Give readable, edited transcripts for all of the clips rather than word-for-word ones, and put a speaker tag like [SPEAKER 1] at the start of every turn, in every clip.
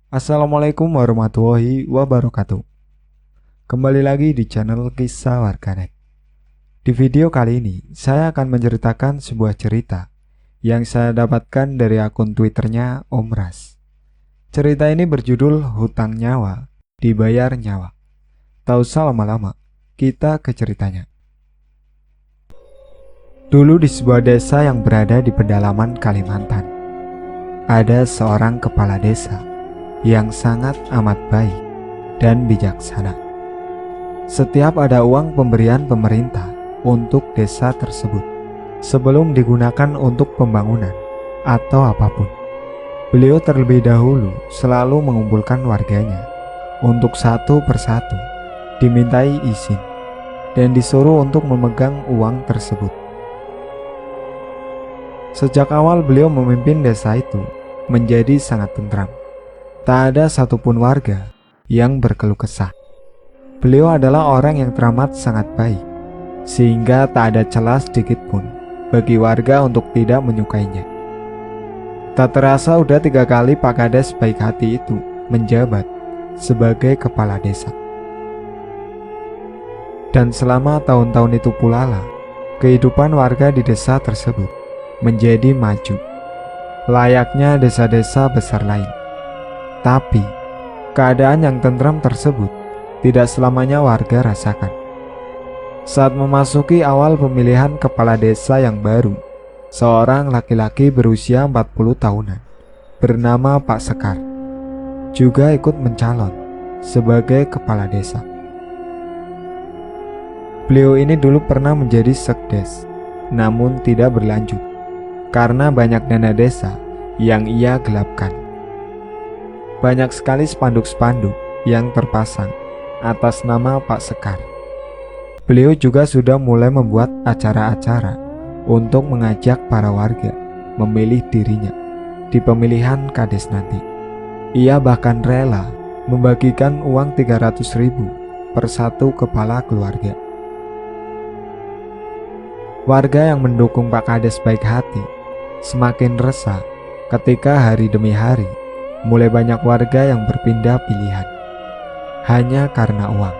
[SPEAKER 1] Assalamualaikum warahmatullahi wabarakatuh. Kembali lagi di channel Kisah Warganet. Di video kali ini, saya akan menceritakan sebuah cerita yang saya dapatkan dari akun Twitternya Om Ras. Cerita ini berjudul Hutang Nyawa, Dibayar Nyawa. Tak usah lama-lama, kita ke ceritanya. Dulu di sebuah desa yang berada di pedalaman Kalimantan, ada seorang kepala desa yang sangat amat baik dan bijaksana. Setiap ada uang pemberian pemerintah untuk desa tersebut, sebelum digunakan untuk pembangunan atau apapun, beliau terlebih dahulu selalu mengumpulkan warganya untuk satu persatu dimintai izin dan disuruh untuk memegang uang tersebut. Sejak awal beliau memimpin desa itu menjadi sangat tentram. Tak ada satupun warga yang berkeluh kesah. Beliau adalah orang yang teramat sangat baik, sehingga tak ada celah sedikit pun bagi warga untuk tidak menyukainya. Tak terasa udah 3 kali Pak Kades baik hati itu menjabat sebagai kepala desa. Dan selama tahun-tahun itu pula lah, kehidupan warga di desa tersebut menjadi maju, layaknya desa-desa besar lain. Tapi, keadaan yang tentram tersebut tidak selamanya warga rasakan. Saat memasuki awal pemilihan kepala desa yang baru, seorang laki-laki berusia 40 tahunan bernama Pak Sekar juga ikut mencalon sebagai kepala desa. Beliau ini dulu pernah menjadi sekdes, namun tidak berlanjut karena banyak dana desa yang ia gelapkan. Banyak sekali spanduk-spanduk yang terpasang atas nama Pak Sekar. Beliau juga sudah mulai membuat acara-acara untuk mengajak para warga memilih dirinya di pemilihan kades nanti. Ia bahkan rela membagikan uang 300.000 per satu kepala keluarga. Warga yang mendukung Pak Kades baik hati semakin resah ketika hari demi hari mulai banyak warga yang berpindah pilihan hanya karena uang.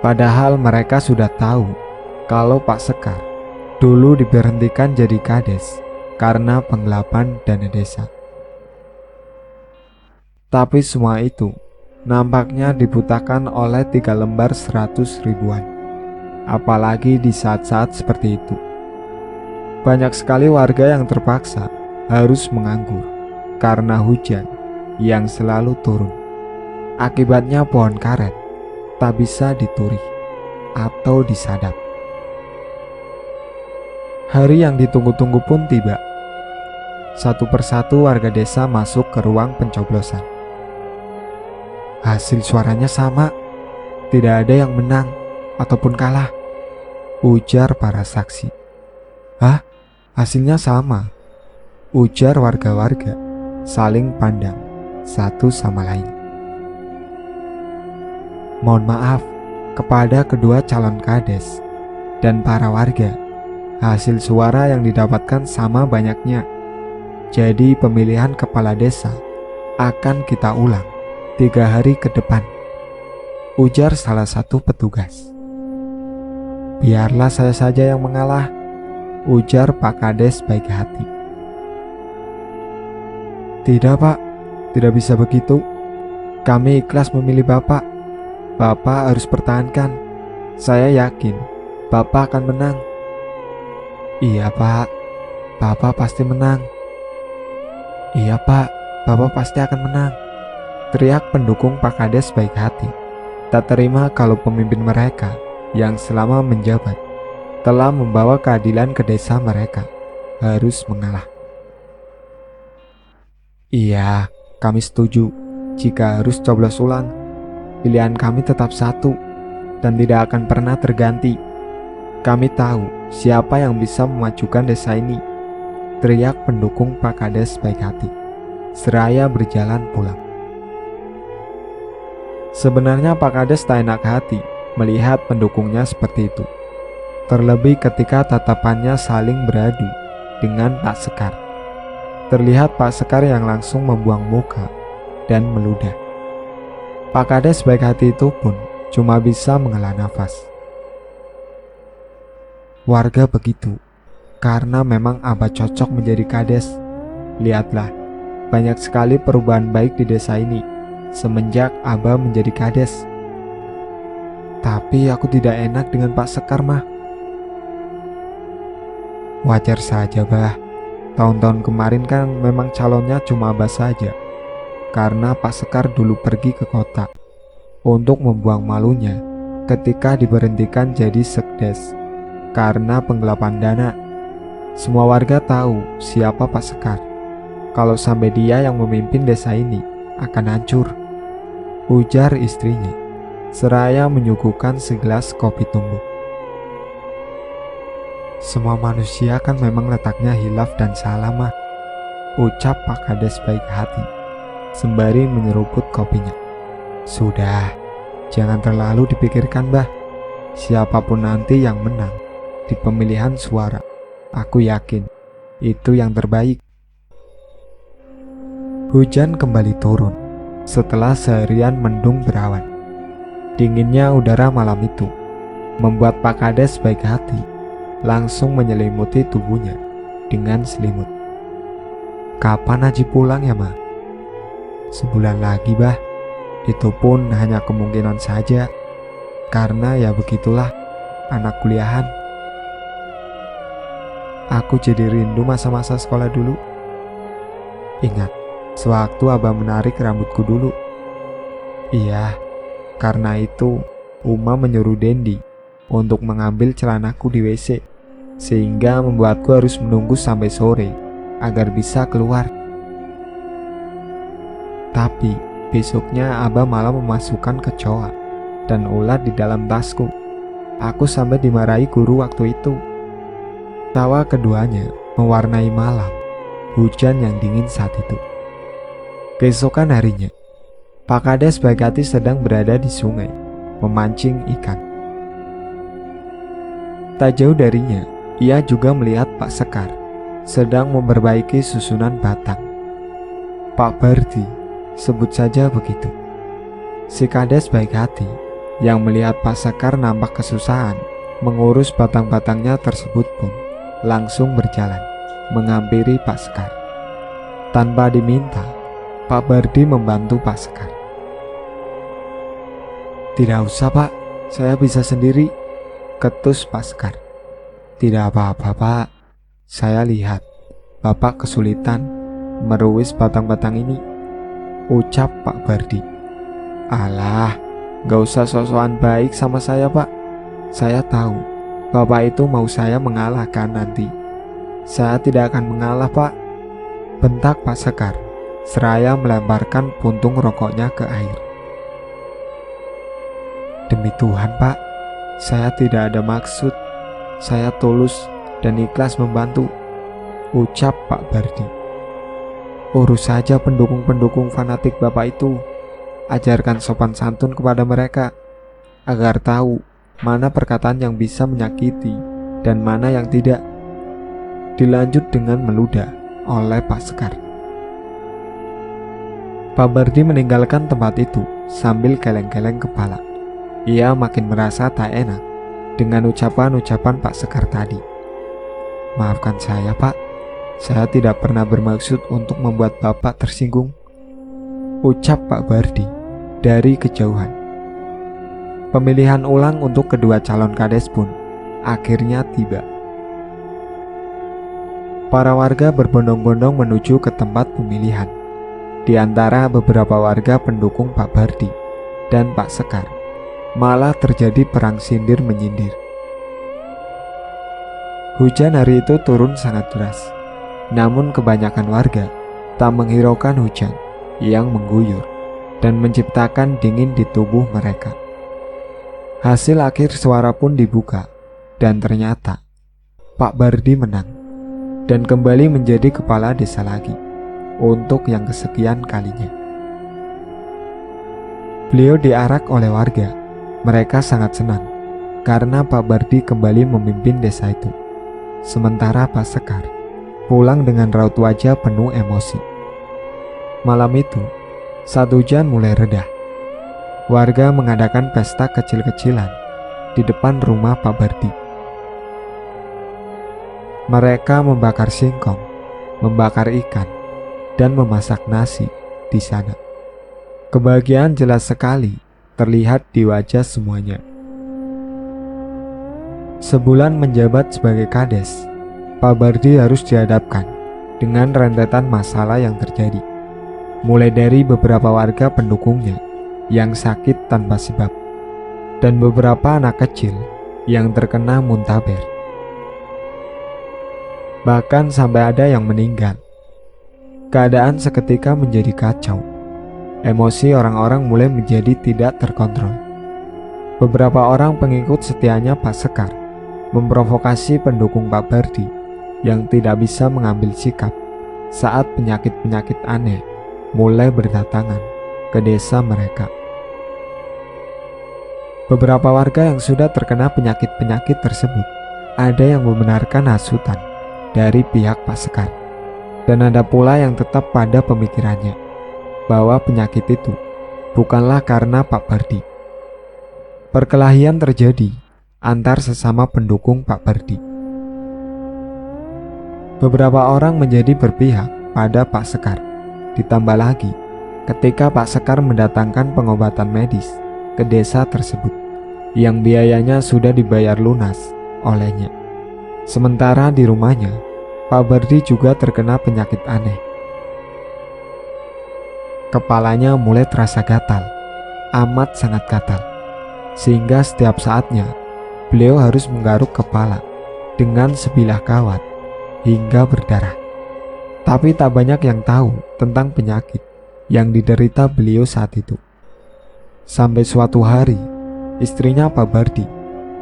[SPEAKER 1] Padahal mereka sudah tahu kalau Pak Sekar dulu diberhentikan jadi kades karena penggelapan dana desa. Tapi semua itu nampaknya dibutakan oleh 3 lembar 100 ribuan. Apalagi di saat-saat seperti itu, banyak sekali warga yang terpaksa harus menganggur karena hujan yang selalu turun. Akibatnya pohon karet tak bisa dituri atau disadap. Hari yang ditunggu-tunggu pun tiba. Satu persatu warga desa masuk ke ruang pencoblosan. Hasil suaranya sama, tidak ada yang menang ataupun kalah, ujar para saksi. Hah? Hasilnya sama, ujar warga-warga saling pandang satu sama lain. Mohon maaf kepada kedua calon kades dan para warga, hasil suara yang didapatkan sama banyaknya. Jadi pemilihan kepala desa akan kita ulang 3 hari ke depan, ujar salah satu petugas. Biarlah saya saja yang mengalah, ujar Pak Kades baik hati. Tidak Pak, tidak bisa begitu. Kami ikhlas memilih Bapak. Bapak harus pertahankan. Saya yakin Bapak akan menang. Iya Pak, Bapak pasti menang. Iya Pak, Bapak pasti akan menang, teriak pendukung Pak Kades baik hati. Tak terima kalau pemimpin mereka yang selama menjabat telah membawa keadilan ke desa mereka harus mengalah. Iya, kami setuju. Jika harus coblos ulang, pilihan kami tetap satu dan tidak akan pernah terganti. Kami tahu siapa yang bisa memajukan desa ini, teriak pendukung Pak Kades baik hati seraya berjalan pulang. Sebenarnya Pak Kades tak enak hati melihat pendukungnya seperti itu, terlebih ketika tatapannya saling beradu dengan Pak Sekar. Terlihat Pak Sekar yang langsung membuang muka dan meludah. Pak Kades baik hati itu pun cuma bisa menghela nafas. Warga begitu, karena memang Abah cocok menjadi kades. Lihatlah, banyak sekali perubahan baik di desa ini semenjak Abah menjadi kades. Tapi aku tidak enak dengan Pak Sekar, mah. Wajar saja, Bah. Tahun-tahun kemarin kan memang calonnya cuma Abah saja, karena Pak Sekar dulu pergi ke kota untuk membuang malunya ketika diberhentikan jadi sekdes karena penggelapan dana. Semua warga tahu siapa Pak Sekar. Kalau sampai dia yang memimpin desa ini, akan hancur, ujar istrinya, seraya menyuguhkan segelas kopi tumbuk. Semua manusia kan memang letaknya hilaf dan salah, mah, ucap Pak Kades baik hati, sembari menyeruput kopinya. Sudah, jangan terlalu dipikirkan, Bah. Siapapun nanti yang menang di pemilihan suara, aku yakin itu yang terbaik. Hujan kembali turun setelah seharian mendung berawan. Dinginnya udara malam itu membuat Pak Kades baik hati langsung menyelimuti tubuhnya dengan selimut. Kapan Haji pulang ya, Ma? Sebulan lagi, Bah. Itu pun hanya kemungkinan saja, karena ya begitulah anak kuliahan. Aku jadi rindu masa-masa sekolah dulu. Ingat, sewaktu Abah menarik rambutku dulu. Iya, karena itu Uma menyuruh Dendi untuk mengambil celanaku di WC, sehingga membuatku harus menunggu sampai sore agar bisa keluar. Tapi besoknya Abah malah memasukkan kecoa dan ulat di dalam tasku. Aku sampai dimarahi guru waktu itu. Tawa keduanya mewarnai malam hujan yang dingin saat itu. Keesokan harinya, Pak Kades baik hati sedang berada di sungai memancing ikan. Tak jauh darinya, ia juga melihat Pak Sekar sedang memperbaiki susunan batang. Pak Bardi, sebut saja begitu. Si Kades baik hati yang melihat Pak Sekar nampak kesusahan mengurus batang-batangnya tersebut pun langsung berjalan menghampiri Pak Sekar. Tanpa diminta, Pak Bardi membantu Pak Sekar. Tidak usah, Pak, saya bisa sendiri, ketus Pak Sekar. Tidak apa-apa, Pak. Saya lihat Bapak kesulitan meruis batang-batang ini, ucap Pak Bardi. Alah, gak usah sok-sokan baik sama saya, Pak. Saya tahu Bapak itu mau saya mengalahkan nanti. Saya tidak akan mengalah, Pak, bentak Pak Sekar, seraya melemparkan puntung rokoknya ke air. Demi Tuhan, Pak, saya tidak ada maksud. Saya tulus dan ikhlas membantu, ucap Pak Bardi. Urus saja pendukung-pendukung fanatik Bapak itu. Ajarkan sopan santun kepada mereka, agar tahu mana perkataan yang bisa menyakiti dan mana yang tidak. Dilanjut dengan meludah oleh Pak Sekar. Pak Bardi meninggalkan tempat itu sambil geleng-geleng kepala. Ia makin merasa tak enak dengan ucapan-ucapan Pak Sekar tadi. Maafkan saya, Pak. Saya tidak pernah bermaksud untuk membuat Bapak tersinggung, ucap Pak Bardi dari kejauhan. Pemilihan ulang untuk kedua calon kades pun akhirnya tiba. Para warga berbondong-bondong menuju ke tempat pemilihan. Di antara beberapa warga pendukung Pak Bardi dan Pak Sekar, malah terjadi perang sindir-menyindir. Hujan hari itu turun sangat deras, namun kebanyakan warga tak menghiraukan hujan yang mengguyur dan menciptakan dingin di tubuh mereka. Hasil akhir suara pun dibuka, dan ternyata Pak Bardi menang dan kembali menjadi kepala desa lagi untuk yang kesekian kalinya. Beliau diarak oleh warga. Mereka sangat senang karena Pak Bardi kembali memimpin desa itu. Sementara Pak Sekar pulang dengan raut wajah penuh emosi. Malam itu, Saat hujan mulai reda, warga mengadakan pesta kecil-kecilan di depan rumah Pak Bardi. Mereka membakar singkong, membakar ikan, dan memasak nasi di sana. Kebahagiaan jelas sekali terlihat di wajah semuanya. Sebulan menjabat sebagai kades, Pak Bardi harus dihadapkan dengan rentetan masalah yang terjadi. Mulai dari beberapa warga pendukungnya yang sakit tanpa sebab, dan beberapa anak kecil yang terkena muntaber. Bahkan sampai ada yang meninggal. Keadaan seketika menjadi kacau. Emosi orang-orang mulai menjadi tidak terkontrol. Beberapa orang pengikut setianya Pak Sekar memprovokasi pendukung Pak Bardi yang tidak bisa mengambil sikap saat penyakit-penyakit aneh mulai berdatangan ke desa mereka. Beberapa warga yang sudah terkena penyakit-penyakit tersebut ada yang membenarkan hasutan dari pihak Pak Sekar, dan ada pula yang tetap pada pemikirannya bahwa penyakit itu bukanlah karena Pak Bardi. Perkelahian terjadi antar sesama pendukung Pak Bardi. Beberapa orang menjadi berpihak pada Pak Sekar. Ditambah lagi ketika Pak Sekar mendatangkan pengobatan medis ke desa tersebut yang biayanya sudah dibayar lunas olehnya. Sementara di rumahnya, Pak Bardi juga terkena penyakit aneh. Kepalanya mulai terasa gatal, amat sangat gatal, sehingga setiap saatnya beliau harus menggaruk kepala dengan sebilah kawat hingga berdarah. Tapi tak banyak yang tahu tentang penyakit yang diderita beliau saat itu. Sampai suatu hari, istrinya Pak Bardi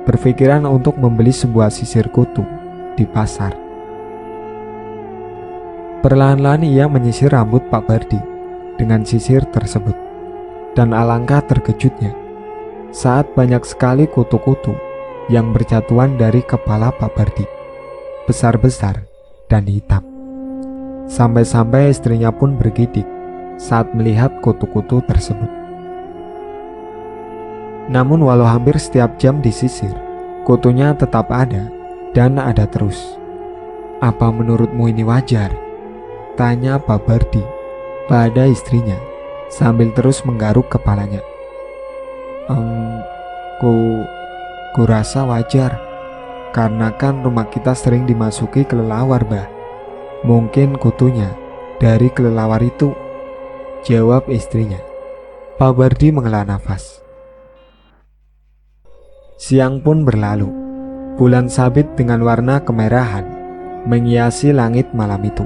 [SPEAKER 1] berpikiran untuk membeli sebuah sisir kutu di pasar. Perlahan-lahan ia menyisir rambut Pak Bardi dengan sisir tersebut, dan alangkah terkejutnya saat banyak sekali kutu-kutu yang berjatuhan dari kepala Pak Bardi, besar-besar dan hitam. Sampai-sampai istrinya pun bergidik saat melihat kutu-kutu tersebut. Namun walau hampir setiap jam disisir, kutunya tetap ada dan ada terus. "Apa menurutmu ini wajar?" tanya Pak Bardi pada istrinya sambil terus menggaruk kepalanya. Ku rasa wajar, karena kan rumah kita sering dimasuki kelelawar, Bah. Mungkin kutunya dari kelelawar itu, jawab istrinya. Pak Bardi menghela nafas. Siang pun berlalu. Bulan sabit dengan warna kemerahan menghiasi langit malam itu.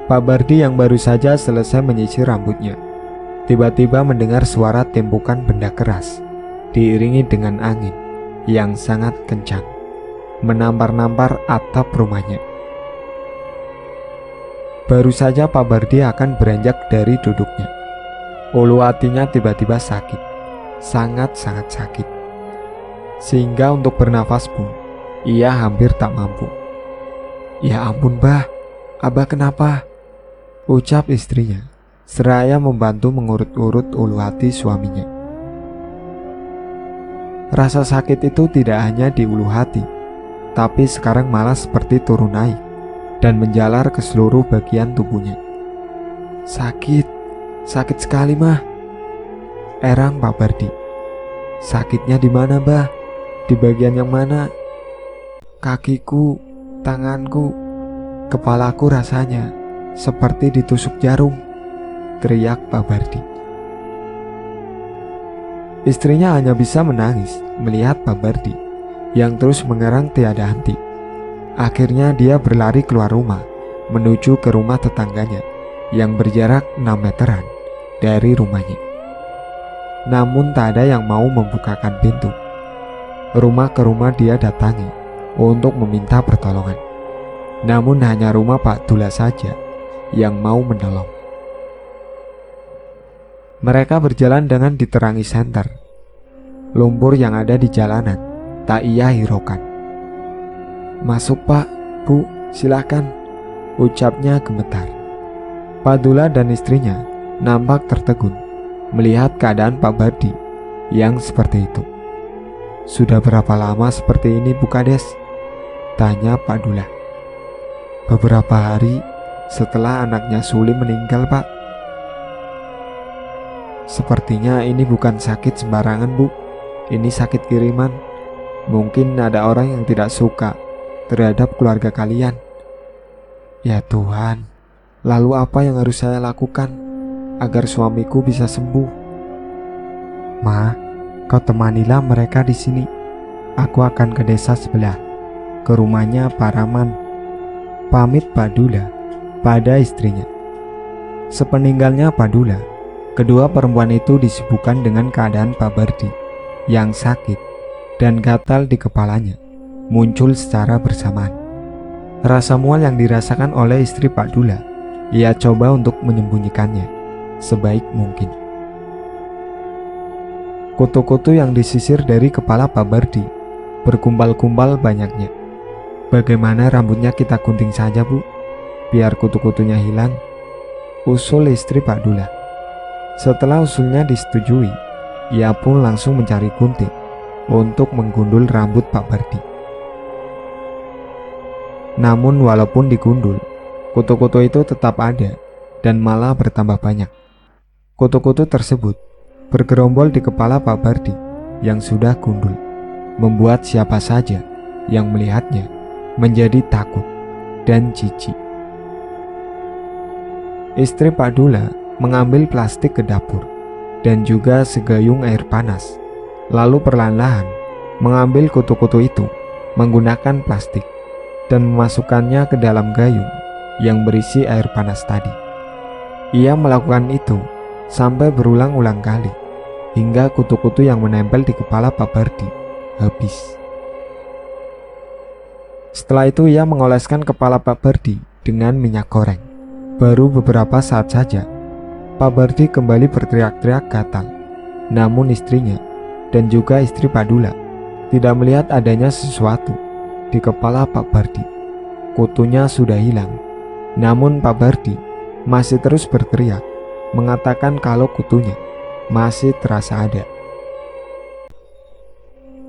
[SPEAKER 1] Pak Bardi yang baru saja selesai menyisir rambutnya, tiba-tiba mendengar suara tembukan benda keras diiringi dengan angin yang sangat kencang menampar-nampar atap rumahnya. Baru saja Pak Bardi akan beranjak dari duduknya, ulu hatinya tiba-tiba sakit, sangat-sangat sakit, sehingga untuk bernafas pun ia hampir tak mampu. "Ya ampun, Bah, Abah kenapa?" ucap istrinya seraya membantu mengurut-urut ulu hati suaminya. Rasa sakit itu tidak hanya di ulu hati, tapi sekarang malah seperti turun naik dan menjalar ke seluruh bagian tubuhnya. Sakit sekali, Mah," erang Pak Bardi. "Sakitnya di mana, Bah? Di bagian yang mana?" "Kakiku, tanganku, kepalaku rasanya seperti ditusuk jarum," teriak Pak Bardi. Istrinya hanya bisa menangis melihat Pak Bardi yang terus mengerang tiada henti. Akhirnya dia berlari keluar rumah menuju ke rumah tetangganya yang berjarak 6 meteran dari rumahnya. Namun tak ada yang mau membukakan pintu. Rumah ke rumah dia datangi untuk meminta pertolongan. Namun hanya rumah Pak Dula saja yang mau menolong. Mereka berjalan dengan diterangi senter. Lumpur yang ada di jalanan tak ia hiraukan. "Masuk, Pak, Bu, silakan," ucapnya gemetar. Pak Dula dan istrinya nampak tertegun melihat keadaan Pak Bardi yang seperti itu. "Sudah berapa lama seperti ini, Bu Kades?" tanya Pak Dula. "Beberapa hari setelah anaknya Suli meninggal, Pak." "Sepertinya ini bukan sakit sembarangan, Bu. Ini sakit kiriman. Mungkin ada orang yang tidak suka terhadap keluarga kalian." "Ya Tuhan, lalu apa yang harus saya lakukan agar suamiku bisa sembuh?" "Ma, kau temanilah mereka di sini. Aku akan ke desa sebelah, ke rumahnya Pak Rahman," pamit Pak Dula pada istrinya. Sepeninggalnya Pak Dula, kedua perempuan itu disibukkan dengan keadaan Pak Bardi yang sakit dan gatal di kepalanya muncul secara bersamaan. Rasa mual yang dirasakan oleh istri Pak Dula, ia coba untuk menyembunyikannya sebaik mungkin. Kutu-kutu yang disisir dari kepala Pak Bardi berkumpal-kumpal banyaknya. "Bagaimana rambutnya kita gunting saja, Bu, biar kutu-kutunya hilang," usul istri Pak Dula. Setelah usulnya disetujui, ia pun langsung mencari gunting untuk menggundul rambut Pak Bardi. Namun walaupun digundul, kutu-kutu itu tetap ada dan malah bertambah banyak. Kutu-kutu tersebut bergerombol di kepala Pak Bardi yang sudah gundul, membuat siapa saja yang melihatnya menjadi takut dan jijik. Istri Pak Dula mengambil plastik ke dapur dan juga segayung air panas, lalu perlahan-lahan mengambil kutu-kutu itu menggunakan plastik dan memasukkannya ke dalam gayung yang berisi air panas tadi. Ia melakukan itu sampai berulang-ulang kali hingga kutu-kutu yang menempel di kepala Pak Bardi habis. Setelah itu ia mengoleskan kepala Pak Bardi dengan minyak goreng. Baru beberapa saat saja Pak Bardi kembali berteriak-teriak gatal. Namun istrinya dan juga istri Pak Dula tidak melihat adanya sesuatu di kepala Pak Bardi. Kutunya sudah hilang, namun Pak Bardi masih terus berteriak, mengatakan kalau kutunya masih terasa ada.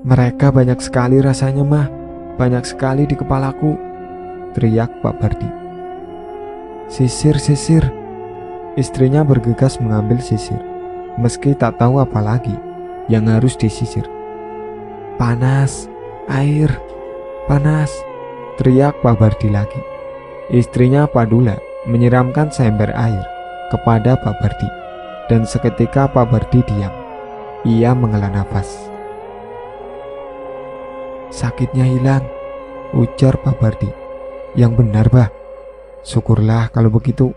[SPEAKER 1] "Mereka banyak sekali rasanya, Mah. Banyak sekali di kepalaku," teriak Pak Bardi. "Sisir, sisir." Istrinya bergegas mengambil sisir, meski tak tahu apa lagi yang harus disisir. "Panas, air, panas," teriak Pak Bardi lagi. Istrinya Pak Dula menyiramkan seember air kepada Pak Bardi, dan seketika Pak Bardi diam. Ia menghela nafas. "Sakitnya hilang," ujar Pak Bardi. "Yang benar, Bah." "Syukurlah kalau begitu,"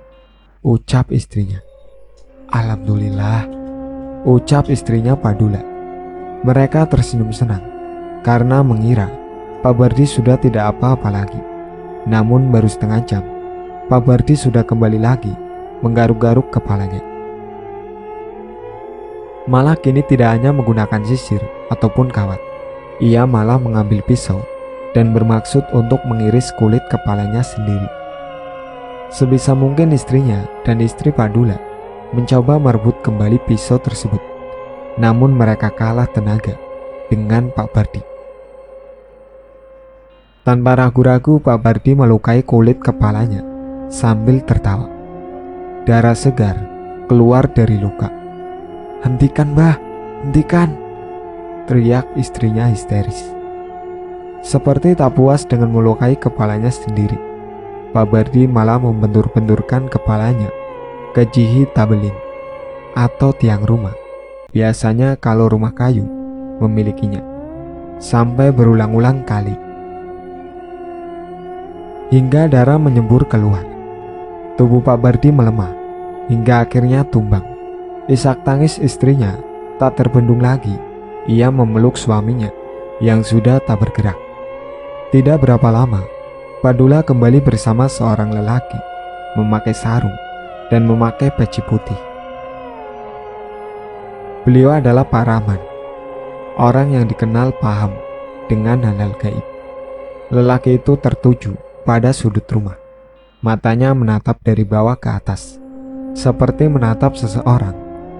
[SPEAKER 1] ucap istrinya. "Alhamdulillah," ucap istrinya Pak Dula. Mereka tersenyum senang karena mengira Pak Bardi sudah tidak apa-apa lagi. Namun baru setengah jam, Pak Bardi sudah kembali lagi menggaruk-garuk kepalanya. Malah kini tidak hanya menggunakan sisir ataupun kawat, ia malah mengambil pisau dan bermaksud untuk mengiris kulit kepalanya sendiri. Sebisa mungkin istrinya dan istri Pak Dula mencoba merebut kembali pisau tersebut, namun mereka kalah tenaga dengan Pak Bardi. Tanpa ragu-ragu Pak Bardi melukai kulit kepalanya sambil tertawa. Darah segar keluar dari luka. "Hentikan, Bah, hentikan!" teriak istrinya histeris. Seperti tak puas dengan melukai kepalanya sendiri, Pak Bardi malah membentur-benturkan kepalanya ke jihi tabelin atau tiang rumah. Biasanya kalau rumah kayu memilikinya, sampai berulang-ulang kali hingga darah menyembur keluar. Tubuh Pak Bardi melemah hingga akhirnya tumbang. Isak tangis istrinya tak terbendung lagi. Ia memeluk suaminya yang sudah tak bergerak. Tidak berapa lama, Pak Dula kembali bersama seorang lelaki memakai sarung dan memakai peci putih. Beliau adalah Pak Rahman, orang yang dikenal paham dengan hal-hal gaib. Lelaki itu tertuju pada sudut rumah. Matanya menatap dari bawah ke atas, seperti menatap seseorang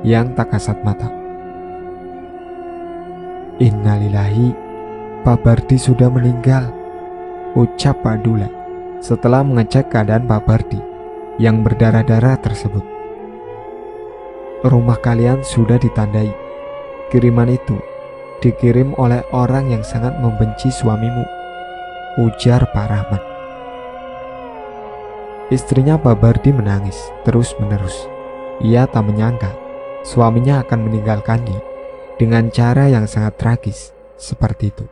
[SPEAKER 1] yang tak kasat mata. "Innalillahi, Pak Bardi sudah meninggal," ucap Pak Dula setelah mengecek keadaan Pak Bardi yang berdarah-darah tersebut. "Rumah kalian sudah ditandai. Kiriman itu dikirim oleh orang yang sangat membenci suamimu," ujar Pak Rahmat. Istrinya Pak Bardi menangis terus-menerus. Ia tak menyangka suaminya akan meninggalkannya dengan cara yang sangat tragis seperti itu.